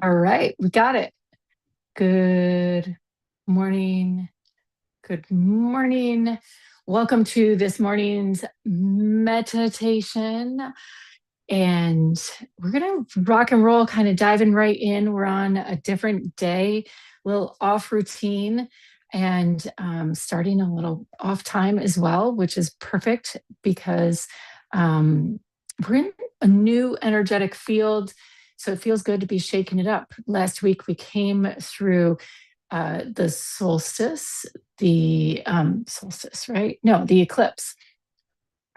All right, we got it. Good morning. Good morning. Welcome to this morning's meditation. And we're going to rock and roll, kind of diving right in. We're on a different day, a little off routine, and starting a little off time as well, which is perfect because we're in a new energetic field. So it feels good to be shaking it up. Last week, we came through the solstice, solstice, right? No, the eclipse,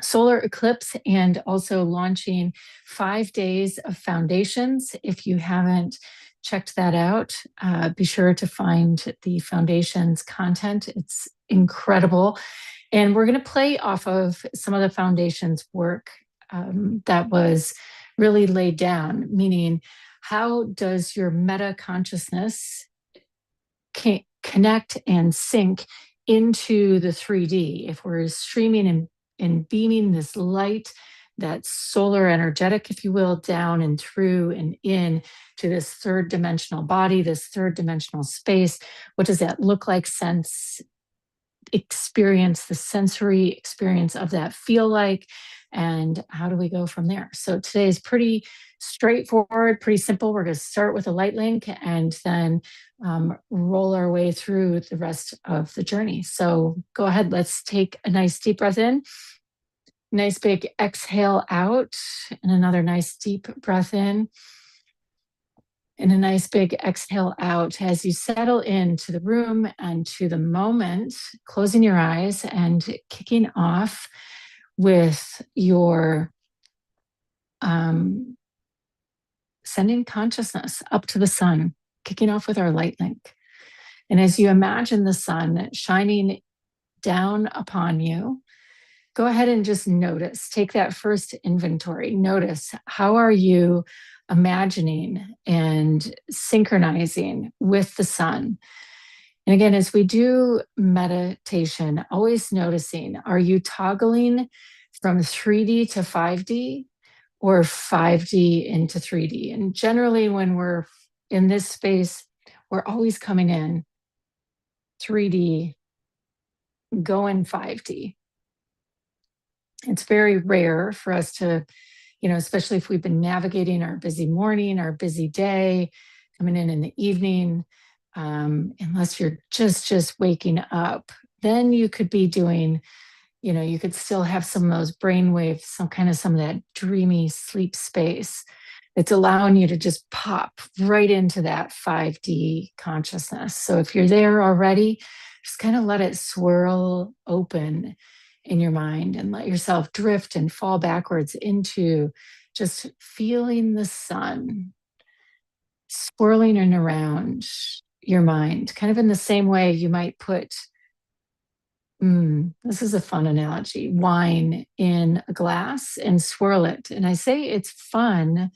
solar eclipse, and also launching 5 days of foundations. If you haven't checked that out, be sure to find the foundations content. It's incredible. And we're going to play off of some of the foundations work that was really laid down, meaning how does your meta consciousness connect and sync into the 3D? If we're streaming and beaming this light, that solar energetic, if you will, down and through and in to this third dimensional body, this third dimensional space, what does that look like, sense, experience, the sensory experience of that feel like, and how do we go from there? So today is pretty straightforward, pretty simple. We're going to start with a light link and then roll our way through the rest of the journey. So go ahead, let's take a nice deep breath in, nice big exhale out, and another nice deep breath in. And a nice big exhale out as you settle into the room and to the moment, closing your eyes and kicking off with your sending consciousness up to the sun, kicking off with our light link. And as you imagine the sun shining down upon you, go ahead and just notice, take that first inventory. Notice, how are you imagining and synchronizing with the sun? And again, as we do meditation, always noticing, are you toggling from 3D to 5D or 5D into 3D? And generally, when we're in this space, we're always coming in 3D, going 5D. It's very rare for us to, especially if we've been navigating our busy morning, our busy day, coming in the evening, unless you're just waking up, then you could be doing, you could still have some of those brain waves, some of that dreamy sleep space that's allowing you to just pop right into that 5D consciousness. So if you're there already, just kind of let it swirl open in your mind and let yourself drift and fall backwards into just feeling the sun swirling in around your mind, kind of in the same way you might put, this is a fun analogy, wine in a glass and swirl it. And I say it's fun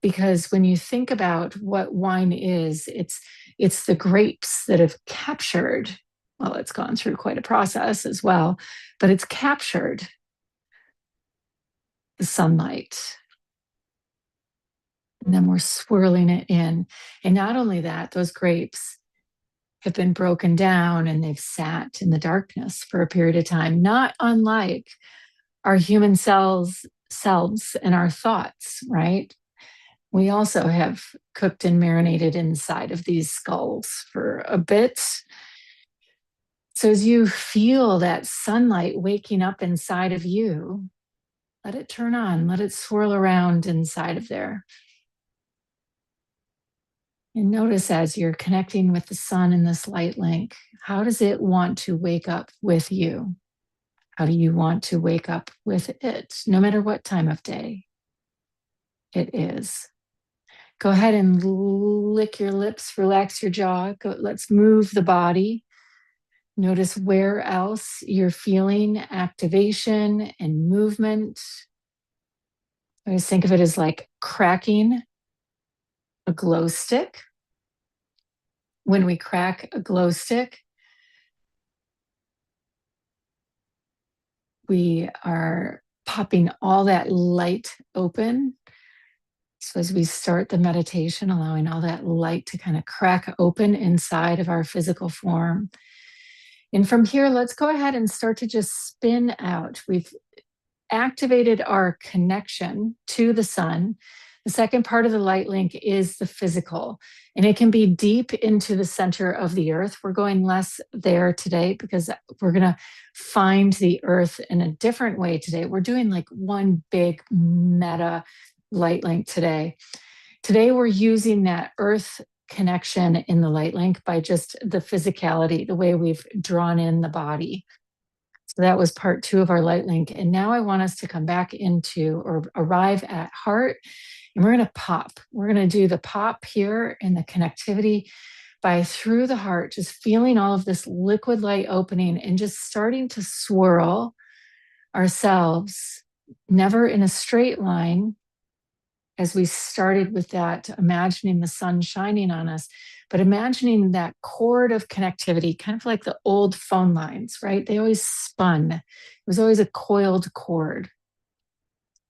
because when you think about what wine is, it's the grapes that have captured, well, it's gone through quite a process as well, but it's captured the sunlight. And then we're swirling it in. And not only that, those grapes have been broken down and they've sat in the darkness for a period of time, not unlike our human selves and our thoughts, right? We also have cooked and marinated inside of these skulls for a bit. So as you feel that sunlight waking up inside of you, let it turn on, let it swirl around inside of there. And notice as you're connecting with the sun in this light link, how does it want to wake up with you? How do you want to wake up with it, no matter what time of day it is? Go ahead and lick your lips, relax your jaw. Let's move the body. Notice where else you're feeling activation and movement. I always think of it as like cracking a glow stick. When we crack a glow stick, we are popping all that light open So as we start the meditation, allowing all that light to kind of crack open inside of our physical form. And from here, let's go ahead and start to just spin out. We've activated our connection to the sun. The second part of the light link is the physical, and it can be deep into the center of the earth. We're going less there today because we're going to find the earth in a different way today. We're doing like one big meta light link today. Today, we're using that earth connection in the light link by just the physicality, the way we've drawn in the body. So that was part 2 of our light link. And now I want us to come back into or arrive at heart. And we're going to pop. We're going to do the pop here in the connectivity by through the heart, just feeling all of this liquid light opening and just starting to swirl ourselves, never in a straight line, as we started with that, imagining the sun shining on us, but imagining that cord of connectivity, kind of like the old phone lines, right? They always spun. It was always a coiled cord.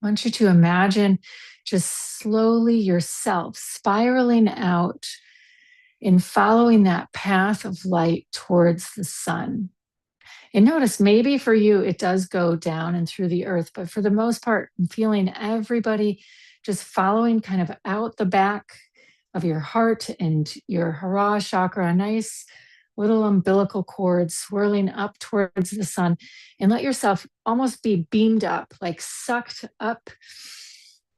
I want you to imagine just slowly yourself spiraling out and following that path of light towards the sun. And notice maybe for you, it does go down and through the earth, but for the most part, I'm feeling everybody just following kind of out the back of your heart and your hara chakra, a nice little umbilical cord swirling up towards the sun, and let yourself almost be beamed up, like sucked up.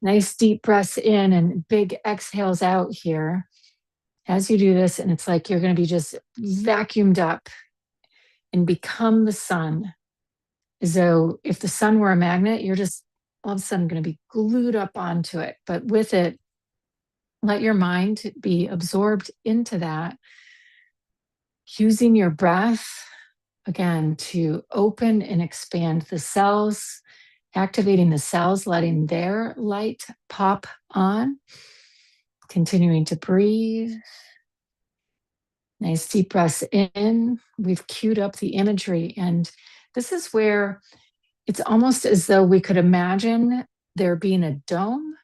Nice deep breaths in and big exhales out here as you do this. And it's like you're going to be just vacuumed up and become the sun. As though if the sun were a magnet, you're just all of a sudden going to be glued up onto it. But with it, let your mind be absorbed into that, using your breath, again, to open and expand the cells, activating the cells, letting their light pop on, continuing to breathe. Nice deep breaths in. We've queued up the imagery, and this is where it's almost as though we could imagine there being a dome,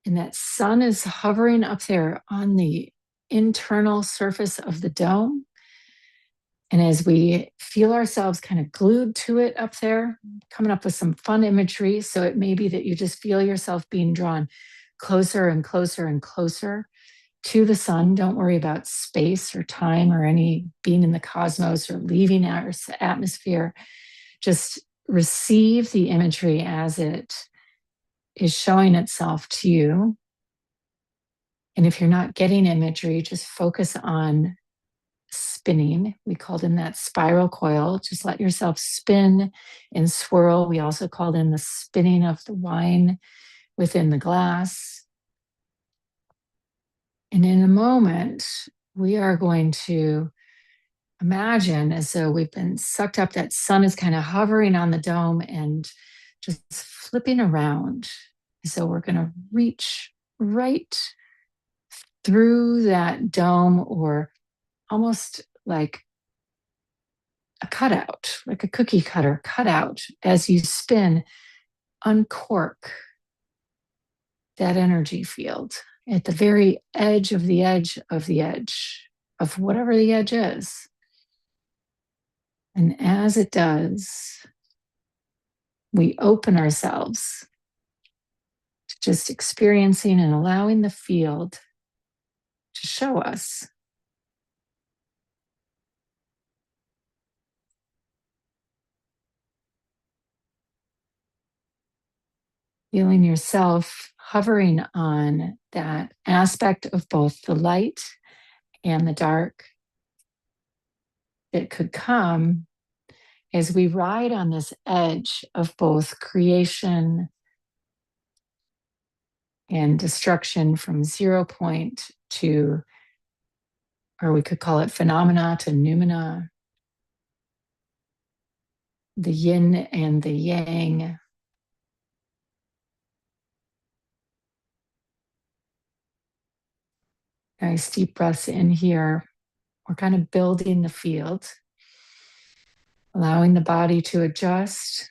and that sun is hovering up there on the internal surface of the dome. And as we feel ourselves kind of glued to it up there, coming up with some fun imagery. So it may be that you just feel yourself being drawn closer and closer and closer to the sun. Don't worry about space or time or any being in the cosmos or leaving our atmosphere. Just receive the imagery as it is showing itself to you. And if you're not getting imagery, just focus on spinning. We called in that spiral coil. Just let yourself spin and swirl. We also called in the spinning of the wine within the glass. And in a moment, we are going to imagine as though we've been sucked up, that sun is kind of hovering on the dome and just flipping around. So we're going to reach right through that dome, or almost like a cutout, like a cookie cutter cutout. As you spin, uncork that energy field at the very edge of the edge of the edge of whatever the edge is. And as it does, we open ourselves to just experiencing and allowing the field to show us. Feeling yourself hovering on that aspect of both the light and the dark that could come as we ride on this edge of both creation and destruction, from 0 point to, or we could call it phenomena to noumena, the yin and the yang. Nice deep breaths in here. We're kind of building the field, allowing the body to adjust.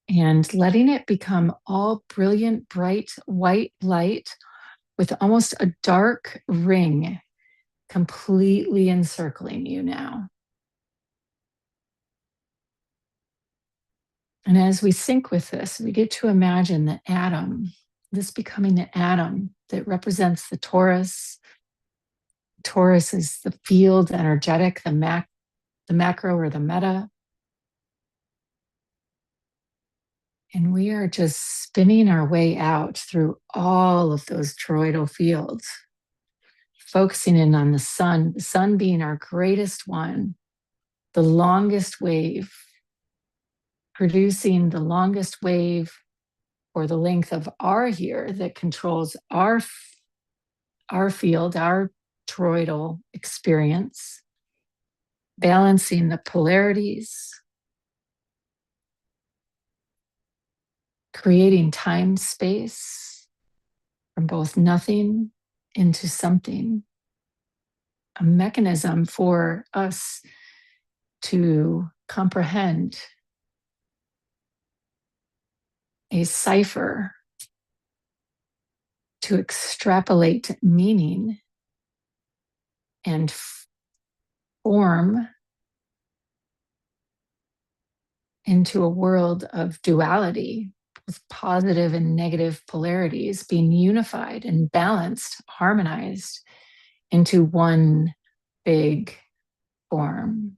and letting it become all brilliant, bright, white light with almost a dark ring completely encircling you now. And as we sync with this, we get to imagine the atom, this becoming the atom that represents the torus. Torus is the field energetic, the macro or the meta. And we are just spinning our way out through all of those toroidal fields, focusing in on the sun being our greatest one, the longest wave, producing the longest wave or the length of our year that controls our field, our toroidal experience, balancing the polarities, creating time space from both nothing into something, a mechanism for us to comprehend, a cipher to extrapolate meaning and form into a world of duality with positive and negative polarities being unified and balanced, harmonized into one big form.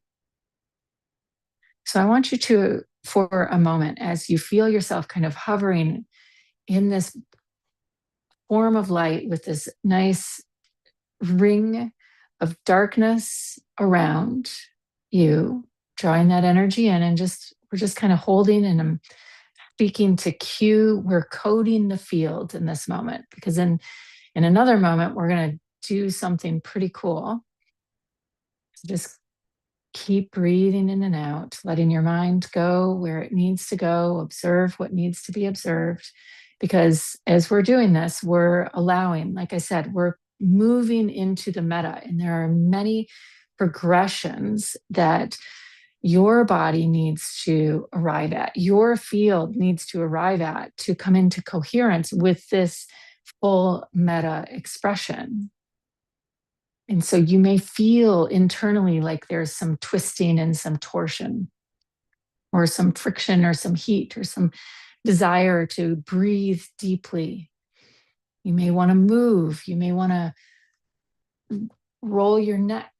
So I want you to, for a moment, as you feel yourself kind of hovering in this form of light with this nice ring of darkness around you, drawing that energy in, and we're just kind of holding, and I'm speaking to cue, we're coding the field in this moment, because in another moment, we're going to do something pretty cool. So just keep breathing in and out, letting your mind go where it needs to go, observe what needs to be observed. Because as we're doing this, we're allowing, like I said, we're moving into the meta, and there are many progressions that your body needs to arrive at, your field needs to arrive at to come into coherence with this full meta expression. And so you may feel internally like there's some twisting and some torsion, or some friction, or some heat, or some desire to breathe deeply. You may want to move. You may want to roll your neck,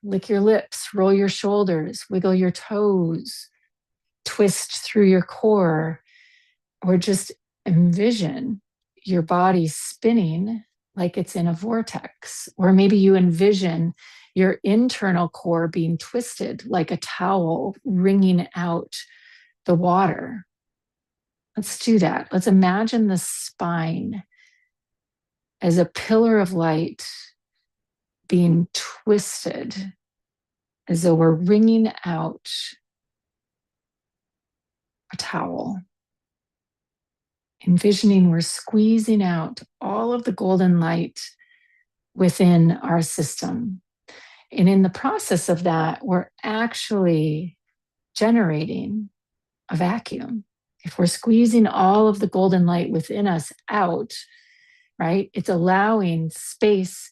lick your lips, roll your shoulders, wiggle your toes, twist through your core, or just envision your body spinning like it's in a vortex. Or maybe you envision your internal core being twisted like a towel wringing out the water. Let's do that. Let's imagine the spine as a pillar of light being twisted as though we're wringing out a towel. Envisioning we're squeezing out all of the golden light within our system. And in the process of that, we're actually generating a vacuum. If we're squeezing all of the golden light within us out, right, it's allowing space,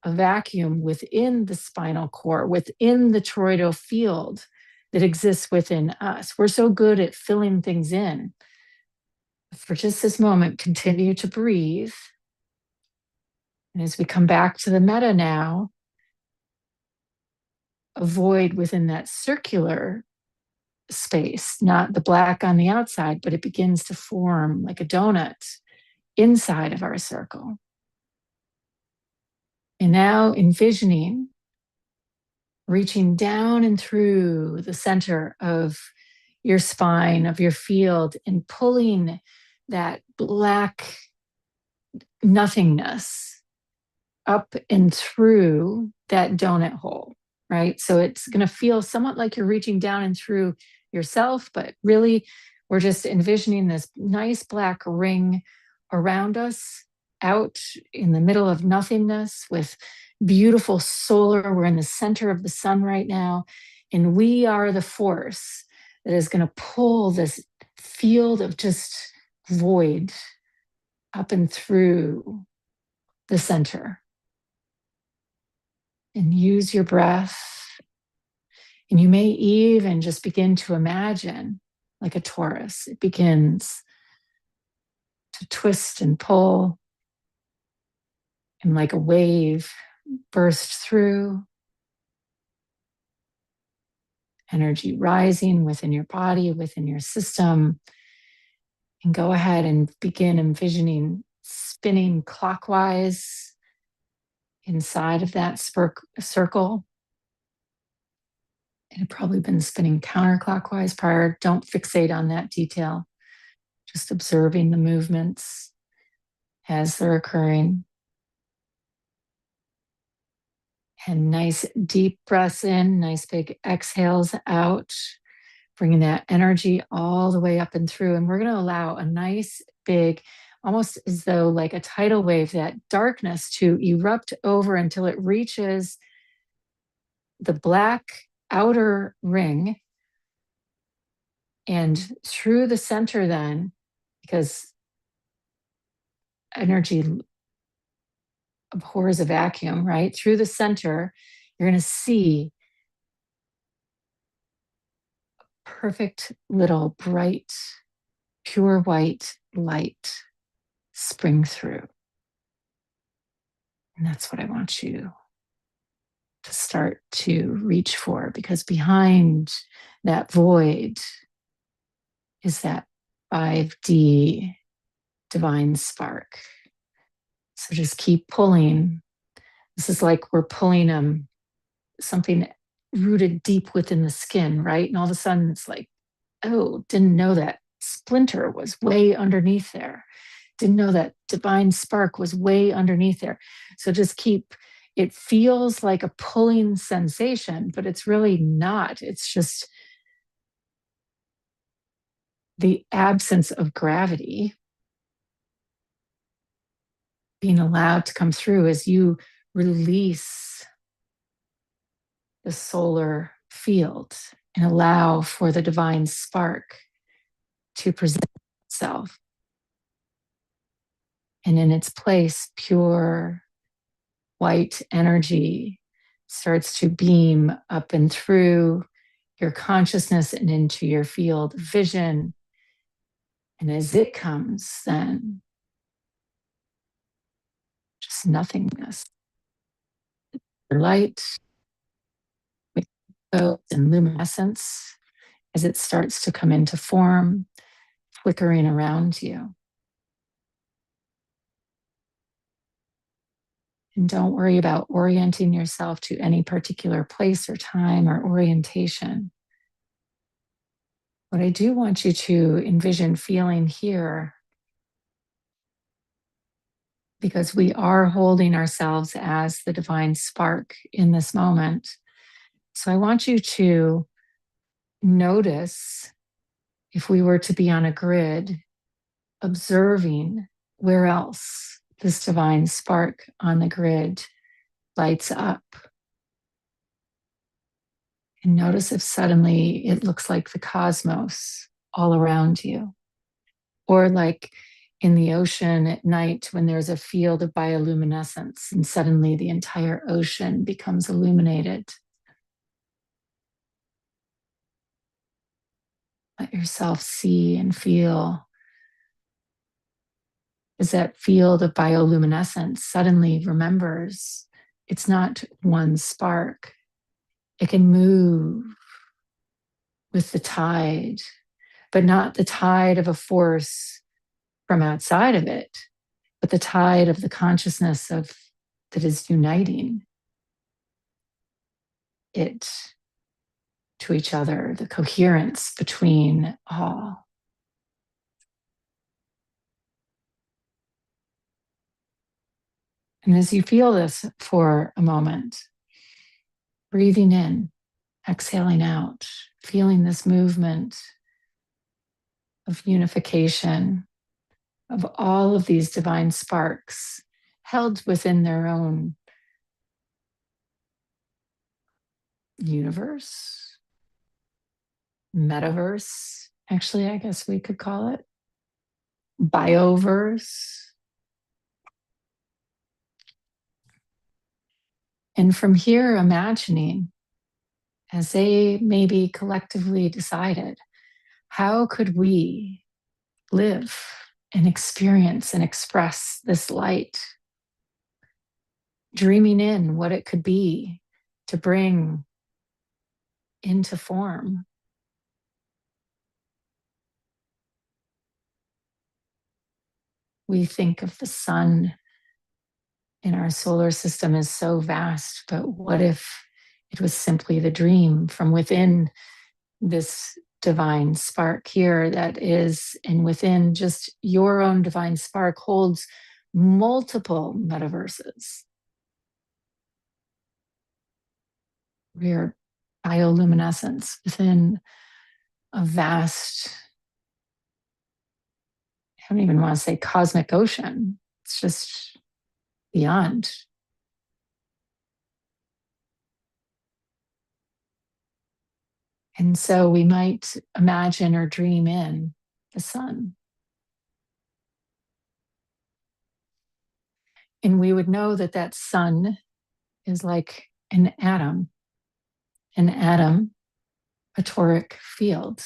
a vacuum within the spinal cord, within the toroidal field that exists within us. We're so good at filling things in. For just this moment, continue to breathe. And as we come back to the meta now, a void within that circular space, not the black on the outside, but it begins to form like a donut inside of our circle. And now envisioning reaching down and through the center of your spine, of your field, and pulling that black nothingness up and through that donut hole, right? So it's going to feel somewhat like you're reaching down and through yourself, but really we're just envisioning this nice black ring around us, out in the middle of nothingness with beautiful solar. We're in the center of the sun right now, and we are the force that is going to pull this field of just void up and through the center. And use your breath. And you may even just begin to imagine like a torus. It begins to twist and pull, and like a wave burst through, energy rising within your body, within your system. And go ahead and begin envisioning spinning clockwise inside of that circle. It had probably been spinning counterclockwise prior. Don't fixate on that detail. Just observing the movements as they're occurring. And nice deep breaths in, nice big exhales out, bringing that energy all the way up and through. And we're going to allow a nice big, almost as though like a tidal wave, that darkness to erupt over until it reaches the black outer ring. And through the center then, because energy abhors a vacuum, right? Through the center, you're going to see a perfect little bright, pure white light spring through. And that's what I want you to start to reach for, because behind that void is that 5D divine spark. So just keep pulling. This is like we're pulling something rooted deep within the skin, right? And all of a sudden it's like, oh, didn't know that splinter was way underneath there. Didn't know that divine spark was way underneath there. So just keep, it feels like a pulling sensation, but it's really not. It's just the absence of gravity being allowed to come through as you release the solar field and allow for the divine spark to present itself. And in its place, pure white energy starts to beam up and through your consciousness and into your field of vision. And as it comes, then just nothingness. Light and luminescence as it starts to come into form, flickering around you. And don't worry about orienting yourself to any particular place or time or orientation. What I do want you to envision feeling here, because we are holding ourselves as the divine spark in this moment. So I want you to notice, if we were to be on a grid, observing where else this divine spark on the grid lights up. And notice if suddenly it looks like the cosmos all around you, or like in the ocean at night when there's a field of bioluminescence and suddenly the entire ocean becomes illuminated. Let yourself see and feel as that field of bioluminescence suddenly remembers it's not one spark. It can move with the tide, but not the tide of a force from outside of it, but the tide of the consciousness of that is uniting it to each other, the coherence between all. And as you feel this for a moment, breathing in, exhaling out, feeling this movement of unification of all of these divine sparks held within their own universe, metaverse, Actually, I guess we could call it bioverse. And from here, imagining, as they maybe collectively decided, how could we live and experience and express this light, dreaming in what it could be to bring into form. We think of the sun in our solar system as so vast, but what if it was simply the dream from within this divine spark here that is, and within just your own divine spark holds multiple metaverses. We are bioluminescence within a vast, I don't even want to say cosmic ocean. It's just beyond. And so we might imagine or dream in the sun. And we would know that that sun is like an atom, a toric field.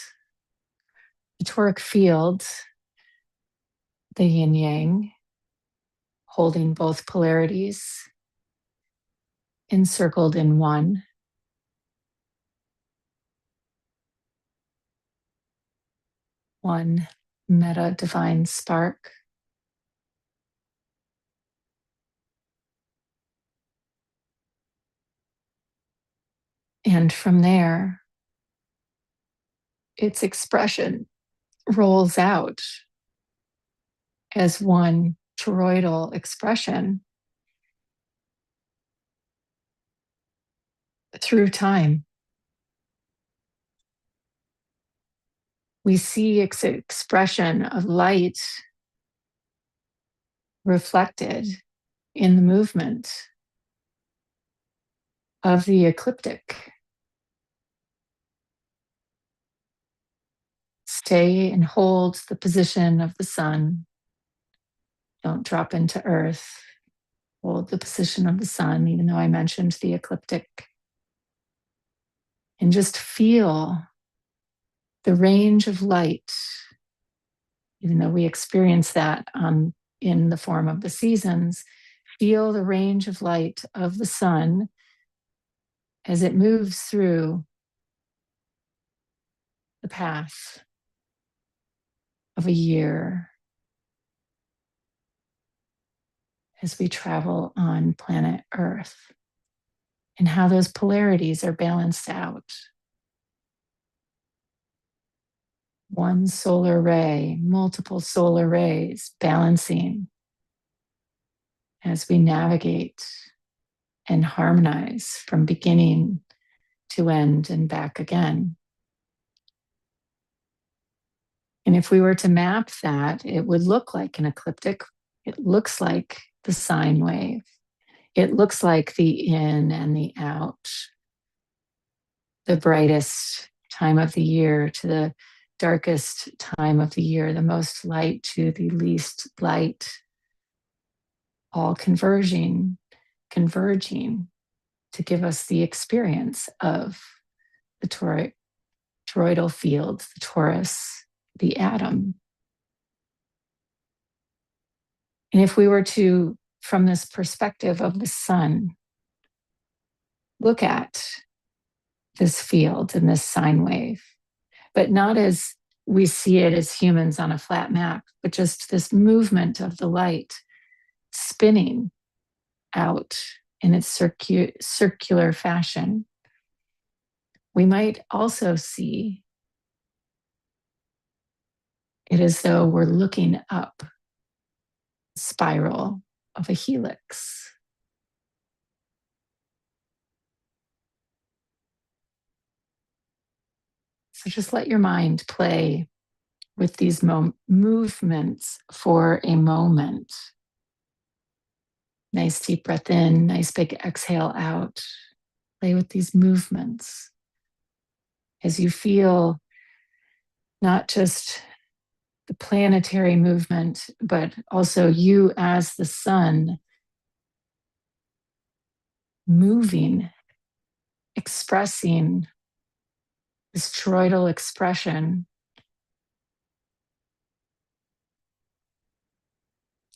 The toric field, the yin yang, holding both polarities, encircled in one. One meta divine spark. And from there, its expression rolls out as one toroidal expression through time. We see its expression of light reflected in the movement of the ecliptic. Stay and hold the position of the sun. Don't drop into earth. Hold the position of the sun, even though I mentioned the ecliptic. And just feel the range of light, even though we experience that in the form of the seasons. Feel the range of light of the sun as it moves through the path of a year as we travel on planet Earth, and how those polarities are balanced out. One solar ray, multiple solar rays balancing as we navigate and harmonize from beginning to end and back again. And if we were to map that, it would look like an ecliptic. It looks like the sine wave. It looks like the in and the out, the brightest time of the year to the darkest time of the year, the most light to the least light, all converging to give us the experience of the toroidal field, the torus, the atom. And if we were to, from this perspective of the sun, look at this field and this sine wave, but not as we see it as humans on a flat map, but just this movement of the light spinning out in its circular fashion. We might also see it as though we're looking up spiral of a helix. So just let your mind play with these movements for a moment. Nice deep breath in, nice big exhale out. Play with these movements as you feel not just the planetary movement, but also you as the sun moving, expressing this toroidal expression,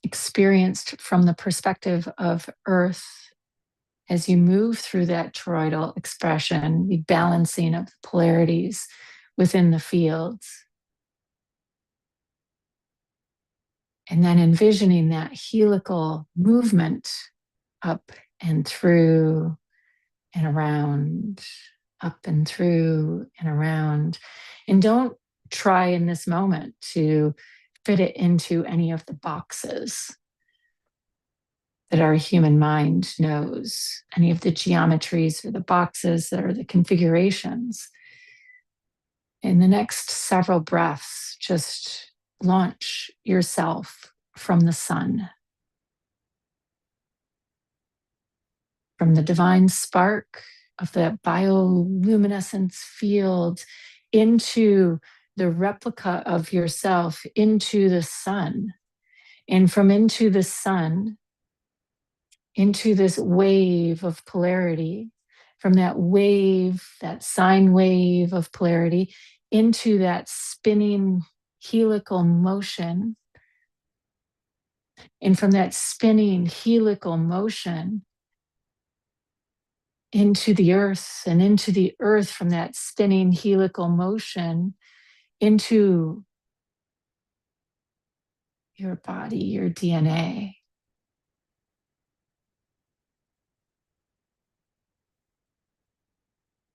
experienced from the perspective of Earth. As you move through that toroidal expression, the balancing of the polarities within the fields. And then envisioning that helical movement up and through and around, up and through and around. And don't try in this moment to fit it into any of the boxes that our human mind knows, any of the geometries or the boxes that are the configurations. In the next several breaths, just launch yourself from the sun, from the divine spark of the bioluminescence field into the replica of yourself, into the sun. And from into the sun, into this wave of polarity, from that wave, that sine wave of polarity, into that spinning helical motion. And from that spinning helical motion into the earth, and into the earth from that spinning helical motion into your body, your DNA.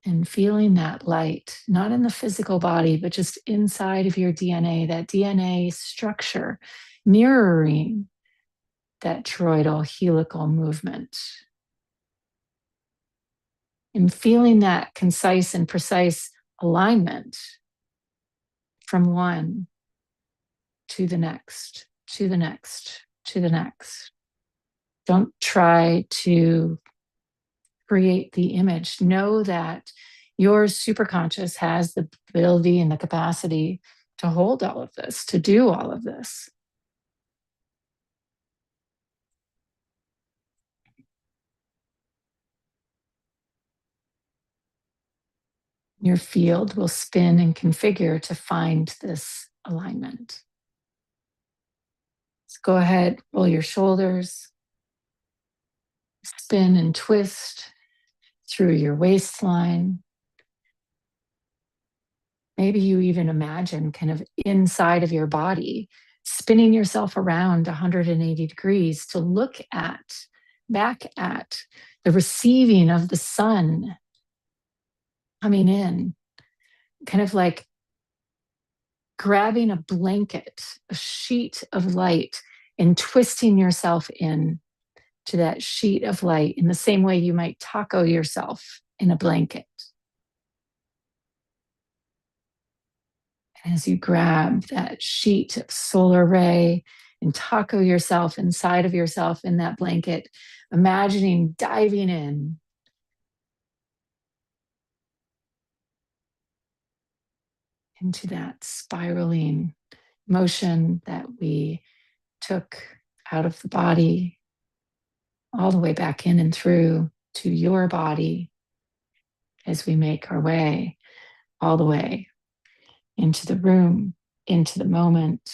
And feeling that light, not in the physical body, but just inside of your DNA, that DNA structure mirroring that toroidal helical movement. And feeling that concise and precise alignment from one to the next, to the next, to the next. Don't try to create the image. Know that your superconscious has the ability and the capacity to hold all of this, to do all of this. Your field will spin and configure to find this alignment. So go ahead, roll your shoulders, spin and twist through your waistline. Maybe you even imagine kind of inside of your body, spinning yourself around 180 degrees to look at, back at the receiving of the sun coming in, kind of like grabbing a blanket, a sheet of light, and twisting yourself in to that sheet of light in the same way you might taco yourself in a blanket. As you grab that sheet of solar ray and taco yourself inside of yourself in that blanket, imagining diving in into that spiraling motion that we took out of the body, all the way back in and through to your body as we make our way all the way into the room, into the moment,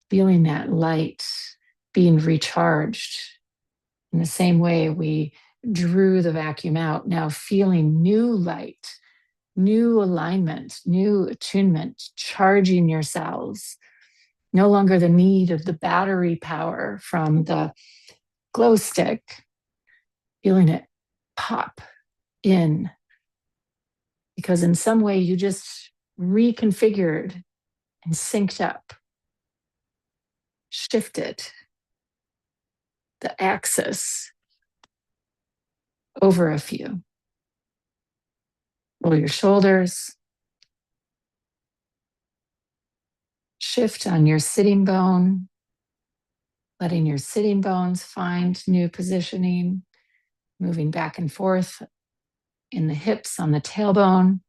feeling that light being recharged in the same way we drew the vacuum out, now feeling new light, new alignment, new attunement, charging your cells. No longer the need of the battery power from the glow stick, feeling it pop in. Because in some way you just reconfigured and synced up, shifted the axis over a few. Roll your shoulders. Shift on your sitting bone, letting your sitting bones find new positioning, moving back and forth in the hips on the tailbone,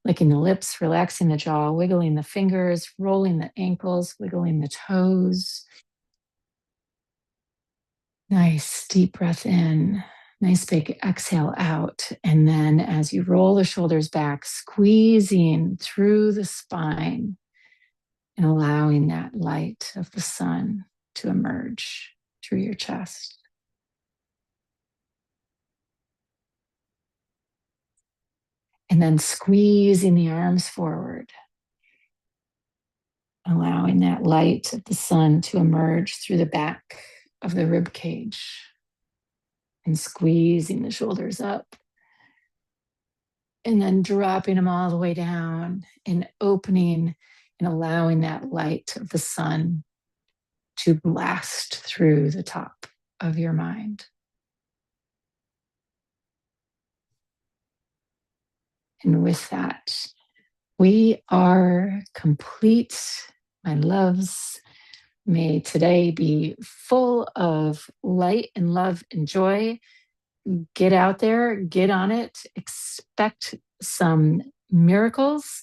licking the lips, relaxing the jaw, wiggling the fingers, rolling the ankles, wiggling the toes. Nice deep breath in, nice big exhale out. And then as you roll the shoulders back, squeezing through the spine and allowing that light of the sun to emerge through your chest. And then squeezing the arms forward, allowing that light of the sun to emerge through the back of the rib cage, and squeezing the shoulders up, and then dropping them all the way down and opening and allowing that light of the sun to blast through the top of your mind. And with that, we are complete, my loves. May today be full of light and love and joy. Get out there, get on it, expect some miracles,